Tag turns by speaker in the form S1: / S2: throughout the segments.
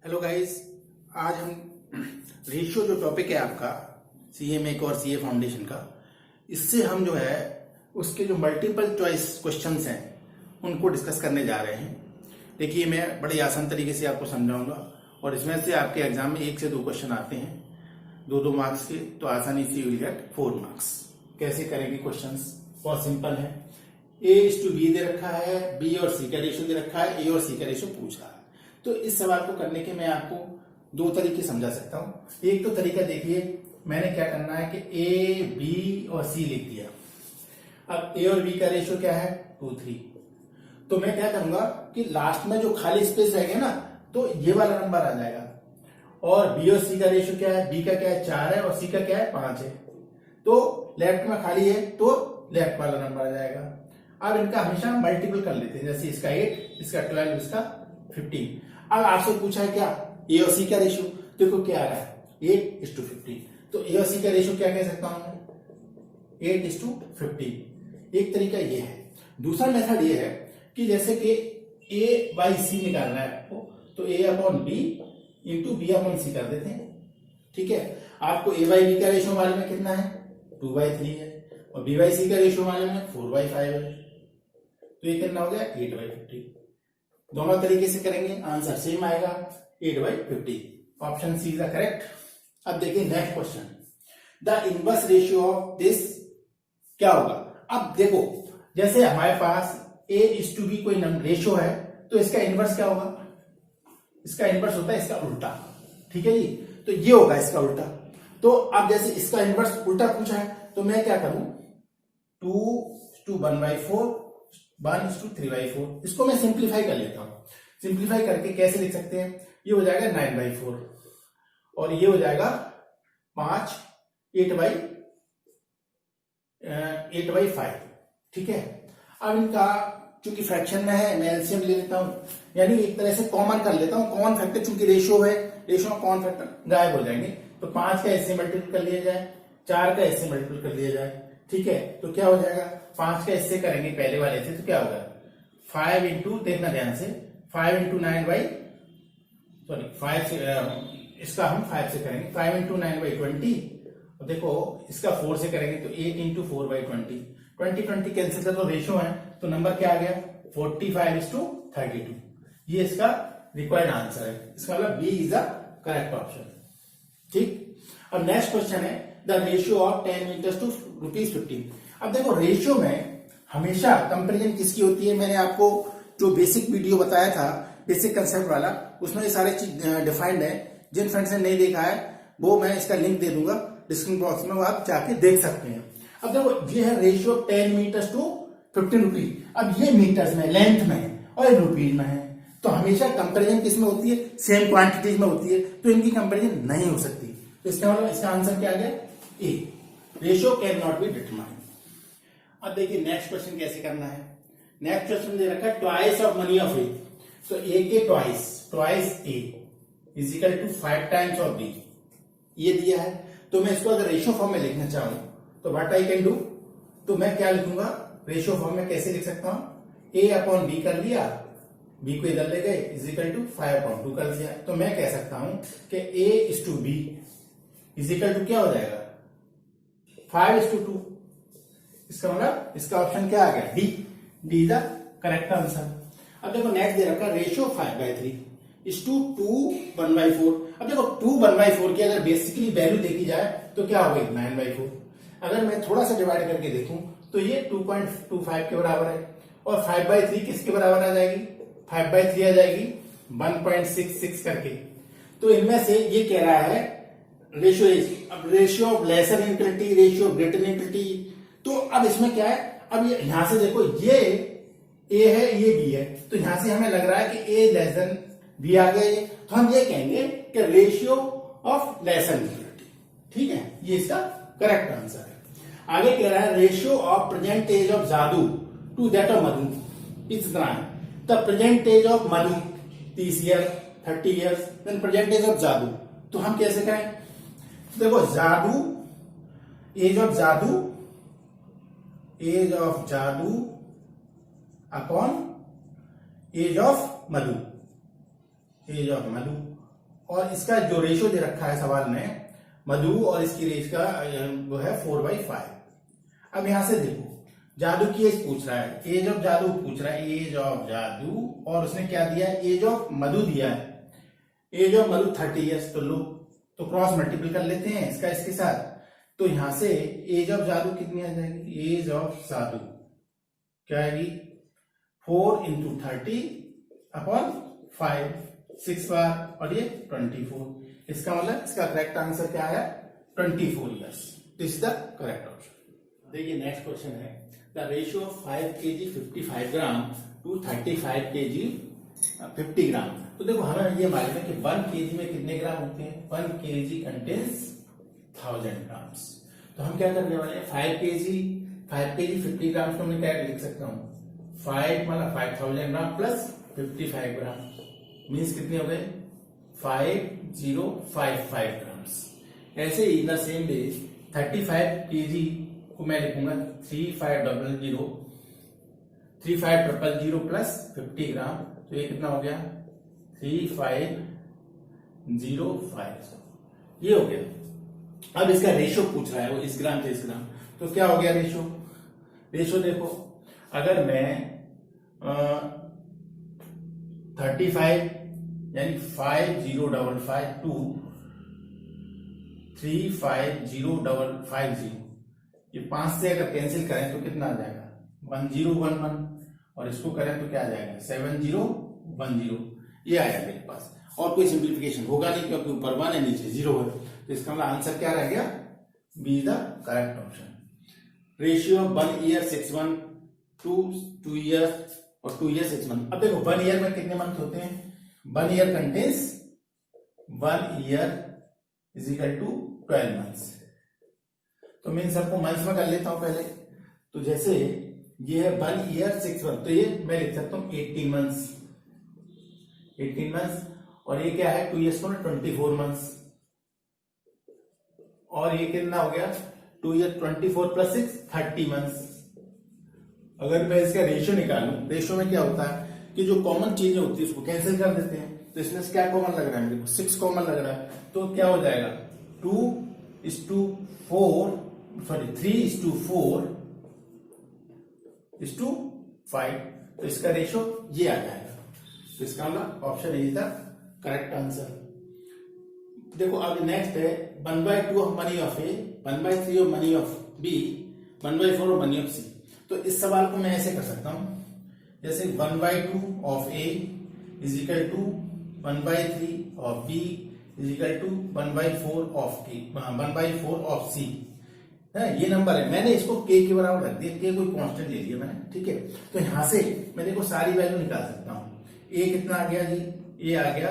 S1: Hello guys, आज हम ratio जो टॉपिक है आपका सीए मेक और सीए फाउंडेशन का, इससे हम जो है उसके जो मल्टीपल चॉइस क्वेश्चंस हैं उनको डिस्कस करने जा रहे हैं। देखिए, मैं बड़े आसान तरीके से आपको समझाऊंगा और इसमें से आपके एग्जाम में 1 से 2 क्वेश्चन आते हैं, 2-2 मार्क्स के, तो आसानी से यू विल गेट 4 मार्क्स। कैसे करेंगे क्वेश्चंस? बहुत सिंपल है। A:B दे रखा है, B और C का रेशियो दे रखा है, A और C का रेशियो पूछ रहा है। तो इस सवाल को करने के मैं आपको 2 तरीके समझा सकता हूं। एक तो तरीका देखिए, मैंने क्या करना है कि A, B और C लिख दिया। अब A और B का रेशियो क्या है? 2-3। तो मैं क्या करूंगा कि लास्ट में जो खाली स्पेस रहेगा ना, तो ये वाला नंबर आ जाएगा। और B और C का रेशियो क्या है? B का क्या है? 4 है और C का क्या है? 5 है। तो लेफ्ट में खाली है तो लेफ्ट वाला नंबर आ जाएगा। अब इनका हमेशा मल्टीपल कर लेते हैं, जैसे इसका 8, इसका 12, इसका 15। अब आपसे पूछा है क्या ए और सी का रेशियो, देखो क्या आ रहा है 8:15। तो ए और सी का रेशियो क्या कह सकता हूं? 8:15। एक तरीका ये है। दूसरा मेथड ये है कि जैसे कि ए बाई सी निकालना है आपको, तो A upon B into B upon C कर देते हैं। ठीक है, आपको ए बाई बी का रेशियो मालूम है कितना है? 2/3 है। और बी बाई सी का रेशियो मालूम है 4/5 है। तो ये कितना हो गया? 8/50। दोनों तरीके से करेंगे, आंसर सेम आएगा, 8/50। Option C is the correct. अब देखिए next question, the inverse ratio of this क्या होगा? अब देखो, जैसे हमारे पास A:B कोई रेशियो है, तो इसका इनवर्स क्या होगा? इसका इनवर्स होता है इसका उल्टा। ठीक है जी, तो ये होगा इसका उल्टा। तो अब जैसे इसका इनवर्स उल्टा पूछा है, तो मैं क्या करूं? 2:1/4, 1:3/4। इसको मैं सिंप्लीफाई कर लेता हूं। सिंप्लीफाई करके कैसे लिख सकते हैं? ये हो जाएगा 9/4 और ये हो जाएगा 5, 8/5। ठीक है, अब इनका चूंकि फ्रैक्शन में है, मैं एलसीएम ले लेता हूं, यानी एक तरह से कॉमन कर लेता हूं। कॉमन फैक्टर चूंकि रेशियो है, रेशियो में कॉमन फैक्टर गायब हो जाएंगे। तो 5 का इससे मल्टीपल कर लिया जाए, 4 का इससे मल्टीपल कर लिया जाए। ठीक है, तो क्या हो जाएगा? 5 का इससे करेंगे पहले वाले से, तो क्या होगा? 5 इंटू, देखना ध्यान से, 5 इंटू 5 से, इसका हम 5 से करेंगे, 5 इंटू 9/20। और देखो इसका 4 से करेंगे तो 8 इंटू 4/20। 20 कैंसिल कर, तो रेशियो है, तो नंबर क्या आ गया? 45:32। ये इसका रिक्वायर्ड आंसर है। इसका मतलब B is the correct option. ठीक, अब नेक्स्ट क्वेश्चन है the ratio of 10 metres to ₹15। अब देखो, रेशियो में हमेशा कंपेरिजन किसकी होती है? मैंने आपको जो बेसिक वीडियो बताया था, बेसिक कंसेप्ट वाला, उसमें ये सारे चीज डिफाइंड है। जिन फ्रेंड्स ने नहीं देखा है, वो मैं इसका लिंक दे दूंगा डिस्क्रिप्शन बॉक्स में, वो आप जाके देख सकते हैं। अब देखो, ये है रेशियो 10 मीटर्स टू 15 रुपीज। अब ये मीटर्स में, लेंथ में है और रुपीज में है, तो हमेशा कंपेरिजन किसमें होती है? सेम क्वांटिटीज में होती है, तो इनकी कंपेरिजन नहीं हो सकती। तो इसका मतलब इसका आंसर क्या आ गया? A, ratio cannot be determined. अब देखिए नेक्स्ट क्वेश्चन कैसे करना है। नेक्स्ट क्वेश्चन दे रखा है twice of money of A. तो ए के twice A is equal to 5 times of B, ये दिया है। तो मैं इसको अगर रेशियो फॉर्म में लिखना चाहूं तो व्हाट आई कैन डू, तो मैं क्या लिखूंगा? रेशियो फॉर्म में कैसे लिख सकता हूं? ए अपॉन बी कर लिया, बी को इधर ले गए, इज इक्वल टू 5/2 कर दिया। तो मैं कह सकता हूं कि A:B इज इक्वल टू क्या हो जाएगा? 5:2। इसका मतलब इसका ऑप्शन क्या आ गया? D. D is the correct answer. अब देखो नेक्स्ट दे रखा रेशियो 5/3 इज टू 2:1/4। अब देखो 2:1/4 की अगर बेसिकली वैल्यू देखी जाए तो क्या हो गई? 9/4। अगर मैं थोड़ा सा डिवाइड करके देखूं तो ये 2.25 के बराबर है, और 5/3 किसके बराबर आ जाएगी? 5/3 आ जाएगी 1.66 करके। तो इनमें से ये कह रहा है रेशियो इज, अब ratio of lesser infinity, ratio of greater infinity. तो अब इसमें क्या है? अब ये यहां से देखो, ये ए है, ये बी है, तो यहां से हमें लग रहा है कि ए लेस देन बी आ गया ये, तो हम ये कहेंगे कि रेशियो ऑफ लेसर इनफिनिटी। ठीक है, ये इसका करेक्ट आंसर है। आगे कह रहा है ratio of present age of Jadu to that of Madhu is the present age of Madhu 30 year, 30 years, then present age of Jadu. तो हम कैसे करें? देखो, Jadu, age of Jadu upon age of Madhu, और इसका जो रेशो दे रखा है सवाल में मधु और इसकी रेश का वो है 4/5। अब यहां से देखो जादू की एज पूछ रहा है, एज ऑफ जादू पूछ रहा है, एज ऑफ जादू, और उसने क्या दिया है, एज ऑफ मधु दिया है, एज ऑफ मधु 30 ईयर्स। तो लो तो क्रॉस मल्टीपल कर लेते हैं इसका इसके साथ। तो यहां से एज ऑफ जादू कितनी आ जाएगी, एज ऑफ जादू क्या आएगी 4 × 30/5, 6 बार, और ये 24। इसका मतलब इसका करेक्ट आंसर क्या है 24 years. This is the correct option. देखिए नेक्स्ट क्वेश्चन है the ratio of 5 kg 55 gram to 35 kg 50 gram. तो देखो हमें ये मालूम है कि 1 kg में कितने ग्राम होते हैं, 1 kg कंटेन्स 1000 ग्राम्स। तो हम क्या करने वाले हैं 5 kg 50 ग्राम को मैं क्या लिख सकता हूँ 5 मतलब 5000 ग्राम प्लस 55 ग्राम मीन्स कितने हो गए 5055 ग्राम्स। ऐसे ही द सेम वे 35 kg को मैं लिखूंगा 3500 प्लस 50 ग्राम। तो ये कितना हो गया 3505, ये हो गया। अब इसका रेशो पूछ रहा है वो इस ग्राम से इस ग्राम। तो क्या हो गया रेशो देखो अगर मैं 35 यानी 5055 टू 35050, ये 5 से अगर कैंसिल करें तो कितना आ जाएगा 1011, और इसको करें तो क्या आ जाएगा 7010, ये आया मेरे पास। और कोई सिंप्लीफिकेशन होगा नहीं क्योंकि ऊपर 1 है नीचे 0 है। तो इसका मतलब आंसर क्या रह गया, B the correct option. Ratio of 1 year 6 months to 2 years और 2 years 6 months। अब देखो 1 year में कितने मंथ होते हैं, 1 year contains 1 year is equal to 12 months। तो मैं इन सबको मंथ्स में कर लेता हूं पहले। तो जैसे ये है 1 year 6 months, तो ये मैं लिख सकता हूं 18 months, और ये क्या है 2 years को 24 months, और ये कितना हो गया 2 year 24 प्लस 6 30 months। अगर मैं इसका रेशियो निकालूं, रेशियो में क्या होता है कि जो कॉमन चीजें होती है उसको कैंसिल कर देते हैं। तो इसमें क्या कॉमन लग रहा है मेरे को 6 कॉमन लग रहा है। तो क्या हो जाएगा 3:4:5। तो इसका रेशियो ये आ जाएगा। तो इसका मतलब option is the correct answer. देखो अब नेक्स्ट है 1/2 of money of A, 1/3 of money of B, 1/4 of money of C. तो इस सवाल को मैं ऐसे कर सकता हूं जैसे 1/2 of A is equal to 1/3 of B is equal to 1/4 of C है। ये नंबर है, मैंने इसको के के बराबर रख दिया, के कोई कांस्टेंट ले लिया मैंने, ठीक है। तो यहां से मैं देखो सारी वैल्यू निकाल सकता हूं। ए कितना आ गया जी, ए आ गया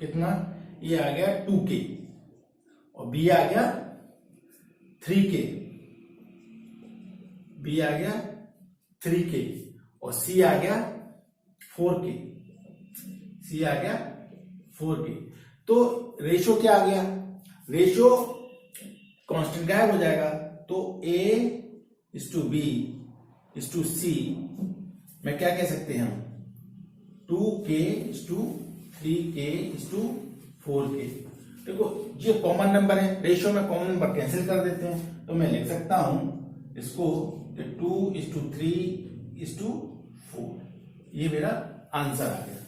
S1: कितना, ये आ गया 2k, और बी आ गया 3k, बी आ गया 3k, और सी आ गया 4k, सी आ गया 4k। तो रेशो क्या आ गया, रेशो कांस्टेंट गायब हो जाएगा। तो a is to B is to C में क्या कह सकते हैं हम 2k is to 3k is to 4k। देखो ये कॉमन नंबर है, रेशियो में कॉमन नंबर कैंसिल कर देते हैं। तो मैं लिख सकता हूं इसको 2:3:4, ये मेरा आंसर आ गया।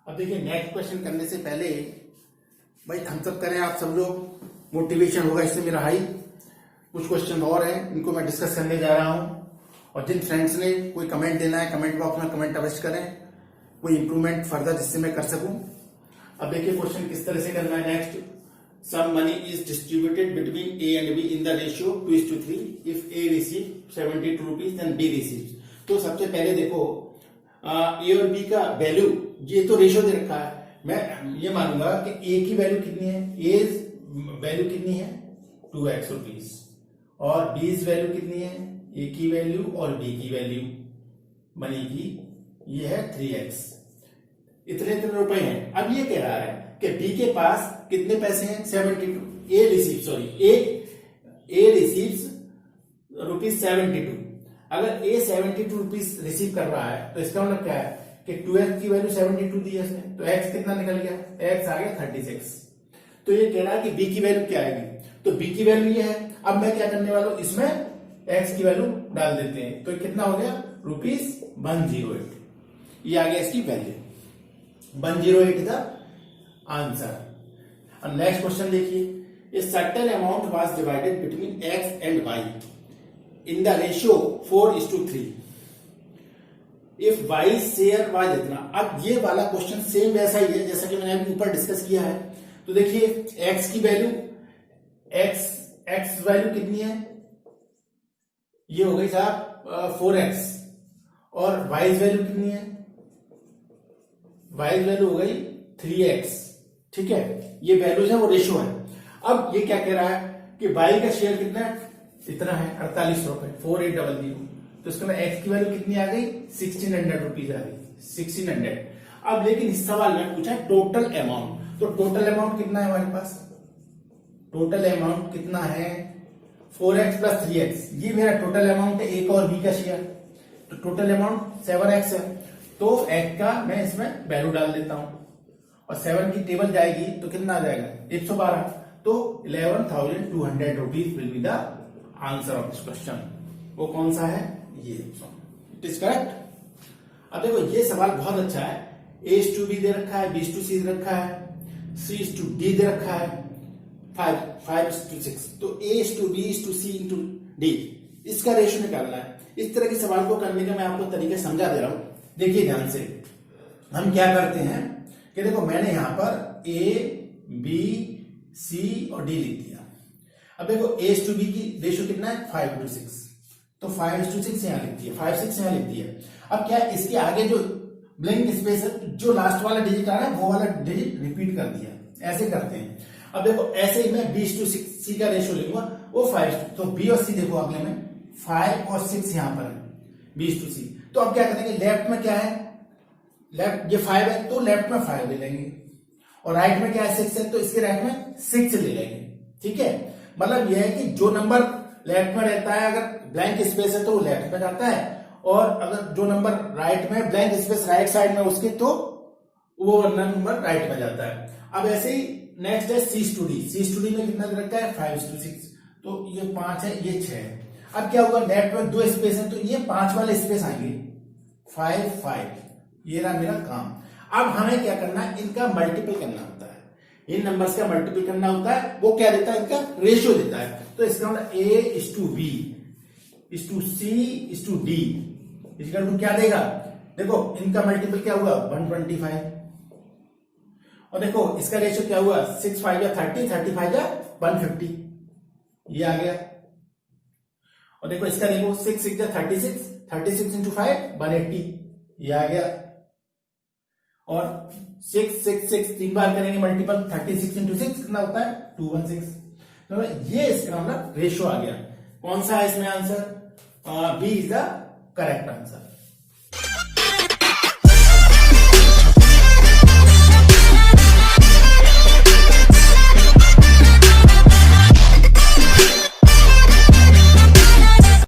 S1: अब देखिए नेक्स्ट क्वेश्चन करने से पहले भाई थम्स अप करें आप सब लोग, मोटिवेशन होगा इससे मेरा हाई। कुछ क्वेश्चन और हैं इनको मैं डिस्कस करने जा रहा हूं, और जिन फ्रेंड्स ने कोई कमेंट देना है कमेंट बॉक्स में कमेंट अवश्य करें, कोई इंप्रूवमेंट फर्दर जिससे मैं कर सकूं। अब देखिए क्वेश्चन किस तरह से करना है। Next, sum money is distributed between A and B in the ratio 2:3 if A receive 72 rupees then B receive. तो सबसे पहले देखो ए और बी का वैल्यू, ये तो रेशियो दे रखा है, मैं ये मानूंगा कि ए की वैल्यू कितनी है, ए वैल्यू कितनी है 2x रुपीज, और बी वैल्यू कितनी है, ए की वैल्यू और बी की वैल्यू मनी की ये है 3x, इतने रुपए हैं। अब ये कह रहा है कि बी के पास कितने पैसे हैं 72, ए रिसीव्स रुपीज 72। अगर ए 72 रुपीज रिसीव कर रहा है तो इसका मतलब क्या है कि 2x की वैल्यू 72 दी है इसने, तो x कितना निकल गया, x आ गया 36। तो ये कह रहा है कि b की वैल्यू क्या आएगी, तो b की वैल्यू ये है। अब मैं क्या करने वाला हूं, इसमें x की वैल्यू डाल देते हैं, तो कितना हो गया ₹108। ये आ गया इसकी वैल्यू 108 इज द आंसर। अब नेक्स्ट क्वेश्चन देखिए, a certain amount was divided between x and y in the ratio 4:3 if y share was इतना। अब ये वाला क्वेश्चन सेम वैसा ही है जैसा कि मैंने अभी ऊपर डिस्कस किया है। तो देखिए x की वैल्यू, x वैल्यू कितनी है, ये हो गई साहब 4x, और y वैल्यू कितनी है, y वैल्यू हो गई 3x। ठीक है, ये वैल्यूज है, वो रेशियो है। अब ये क्या कह रहा है कि y का शेयर कितना है, इतना है 48 रुपए, 4800। तो इसका x की वैल्यू कितनी आ गई, 1600 रुपीज आ गई, 1600। अब लेकिन इस सवाल में पूछा है टोटल अमाउंट, तो टोटल अमाउंट कितना है हमारे पास, टोटल अमाउंट कितना है 4x प्लस 3x, ये मेरा टोटल अमाउंट है, एक और b का शेयर, तो टोटल अमाउंट 7x है। तो x का मैं इसमें वैल्यू डाल देता हूं, और 7 की टेबल जाएगी तो कितना आ जाएगा 112, तो 11,200 rupees will be the answer of this question. वो कौन सा है, ये इट इज करेक्ट। अब देखो ये सवाल बहुत अच्छा है, A/B दे रखा है, B/C दे रखा है, C/D दे रखा है, 5:6, तो A/B/C/D इसका रेशियो निकालना है। इस तरह के सवाल को करने का मैं आपको तरीके समझा दे रहा हूं, देखिए ध्यान से। हम क्या करते हैं कि देखो मैंने यहां पर A, B, C और D लिख दिया। अब देखो A/B की रेशियो कितना है 5:6, तो 5:6 यहां लिख दिया, 5:6 यहां लिख दिया। अब क्या इसके आगे जो ब्लैंक स्पेस है, जो लास्ट वाला डिजिट आ रहा है वो वाला डिजिट रिपीट कर दिया, ऐसे करते हैं। अब देखो ऐसे ही मैं B/C का रेशियो लिखूंगा, वो 5, तो B और C देखो अगले में 5 और 6 यहां पर है B/C। तो अब क्या करेंगे, लेफ्ट में क्या है, लेफ्ट ये 5 है तो लेफ्ट में 5 ले लेंगे, और राइट में क्या है 6 है, तो इसके राइट में 6 ले लेंगे। ठीक है, मतलब यह है कि जो नंबर लेफ्ट में रहता है, अगर ब्लैंक स्पेस है तो वो लेफ्ट में जाता है, और अगर जो नंबर राइट में ब्लैंक स्पेस राइट साइड में उसके, तो वो नंबर राइट में जाता है। अब ऐसे ही नेक्स्ट है C/D। C/D में कितना रखा है 5:6, तो ये 5 है, ये 6 है। अब क्या होगा, लेफ्ट में 2 स्पेस है, तो ये 5 वाले स्पेस आएंगे, 5, 5, ये रहा मेरा काम। अब हमें क्या करना है, इनका मल्टीपल करना होता है, इन नंबर्स का मल्टीपल करना होता है। वो क्या देता है, इनका रेशियो देता है। तो इसका मतलब A/B C/D इसका क्या देगा, देखो इनका मल्टीपल क्या हुआ 125, और देखो इसका रेशियो क्या हुआ 6 5 या 30, 35 या 150, ये आ गया। और देखो इसका देखो 6 6 या 36, 36 इंटू 5 180, ये आ गया। और 6 6 6 3 बार करेंगे मल्टीपल, 36 इंटू 6 कितना होता है 216। तो ये इसका मतलब रेशियो आ गया। कौन सा है इसमें answer, B is the correct answer.